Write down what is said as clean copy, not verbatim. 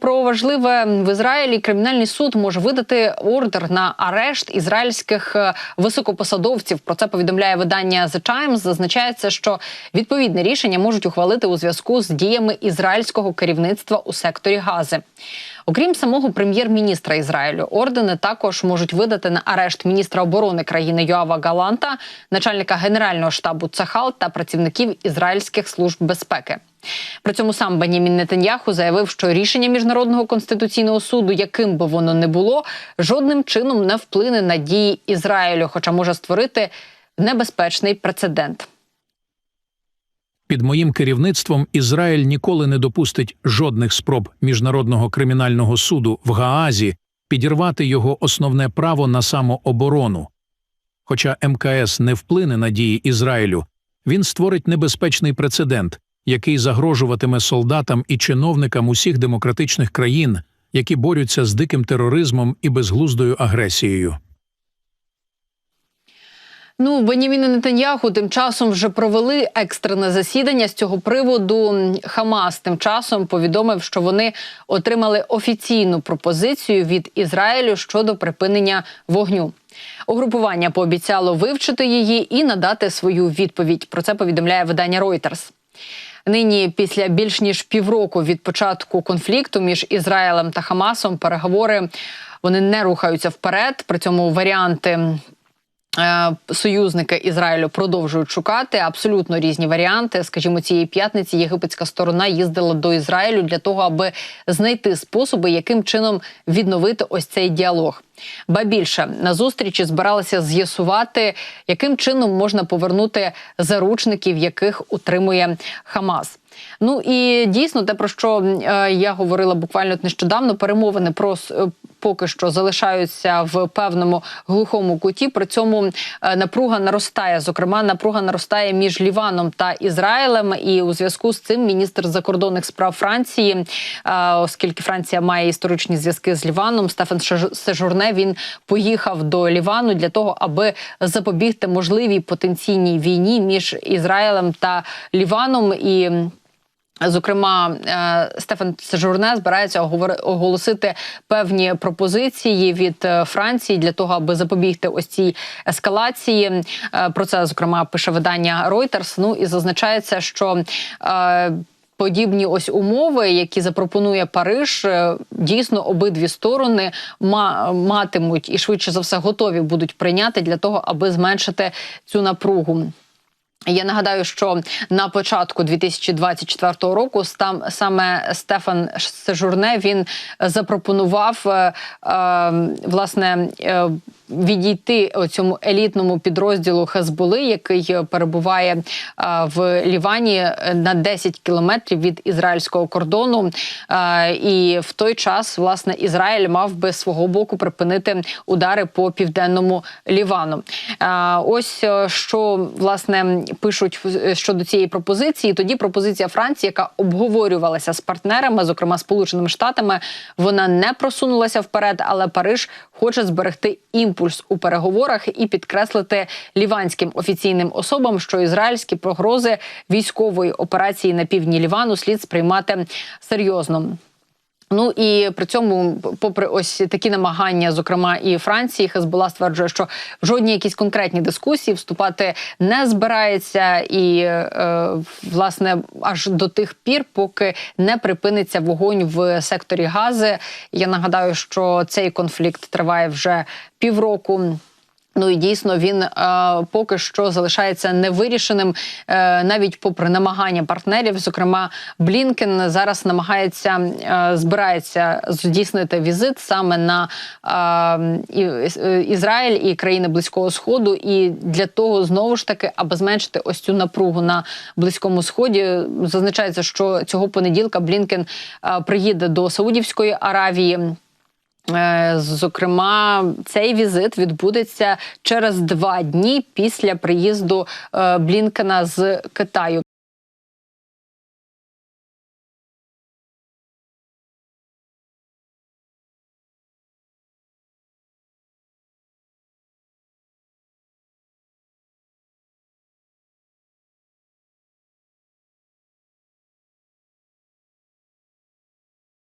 про важливе в Ізраїлі. Кримінальний суд може видати ордер на арешт ізраїльських високопосадовців. Про це повідомляє видання The Times. Зазначається, що відповідне рішення можуть ухвалити у зв'язку з діями ізраїльського керівництва у секторі Гази. Окрім самого прем'єр-міністра Ізраїлю, ордени також можуть видати на арешт міністра оборони країни Йоава Галанта, начальника Генерального штабу Цахал та працівників ізраїльських служб безпеки. При цьому сам Бенямін Нетаньяху заявив, що рішення Міжнародного конституційного суду, яким би воно не було, жодним чином не вплине на дії Ізраїлю, хоча може створити небезпечний прецедент. Під моїм керівництвом Ізраїль ніколи не допустить жодних спроб Міжнародного кримінального суду в Гаазі підірвати його основне право на самооборону. Хоча МКС не вплине на дії Ізраїлю, він створить небезпечний прецедент, який загрожуватиме солдатам і чиновникам усіх демократичних країн, які борються з диким тероризмом і безглуздою агресією. Беняміну Нетаньяху тим часом вже провели екстрене засідання з цього приводу. Хамас тим часом повідомив, що вони отримали офіційну пропозицію від Ізраїлю щодо припинення вогню. Угрупування пообіцяло вивчити її і надати свою відповідь. Про це повідомляє видання Reuters. Нині, після більш ніж півроку від початку конфлікту між Ізраїлем та Хамасом, переговори вони не рухаються вперед. При цьому варіанти союзники Ізраїлю продовжують шукати абсолютно різні варіанти. Скажімо, цієї п'ятниці єгипетська сторона їздила до Ізраїлю для того, аби знайти способи, яким чином відновити ось цей діалог. Ба більше, на зустрічі збиралися з'ясувати, яким чином можна повернути заручників, яких утримує Хамас. І дійсно, те, про що я говорила буквально нещодавно, перемовини поки що залишаються в певному глухому куті, при цьому напруга наростає. Зокрема, напруга наростає між Ліваном та Ізраїлем, і у зв'язку з цим міністр закордонних справ Франції, оскільки Франція має історичні зв'язки з Ліваном, Стефан Сежурне, він поїхав до Лівану для того, аби запобігти можливій потенційній війні між Ізраїлем та Ліваном. І зокрема, Стефан Сежурне збирається оголосити певні пропозиції від Франції для того, аби запобігти ось цій ескалації. Про це, зокрема, пише видання Reuters. І зазначається, що подібні ось умови, які запропонує Париж, дійсно обидві сторони матимуть і швидше за все готові будуть прийняти для того, аби зменшити цю напругу. Я нагадаю, що на початку 2024 року саме Стефан Сежурне, він запропонував, власне, відійти цьому елітному підрозділу Хезболи, який перебуває в Лівані на 10 кілометрів від ізраїльського кордону. І в той час, власне, Ізраїль мав би з свого боку припинити удари по південному Лівану. Ось що, власне, пишуть щодо цієї пропозиції. Тоді пропозиція Франції, яка обговорювалася з партнерами, зокрема Сполученими Штатами, вона не просунулася вперед, але Париж хоче зберегти імпульс у переговорах і підкреслити ліванським офіційним особам, що ізраїльські погрози військової операції на півдні Лівану слід сприймати серйозно. І при цьому, попри ось такі намагання, зокрема і Франції, Хезбола стверджує, що в жодні якісь конкретні дискусії вступати не збирається і, власне, аж до тих пір, поки не припиниться вогонь в секторі Гази. Я нагадаю, що цей конфлікт триває вже півроку. І дійсно він поки що залишається невирішеним, навіть попри намагання партнерів. Зокрема, Блінкен зараз збирається здійснити візит саме на Ізраїль і країни Близького Сходу. І для того, знову ж таки, аби зменшити ось цю напругу на Близькому Сході, зазначається, що цього понеділка Блінкен приїде до Саудівської Аравії. Зокрема, цей візит відбудеться через 2 дні після приїзду Блінкена з Китаю.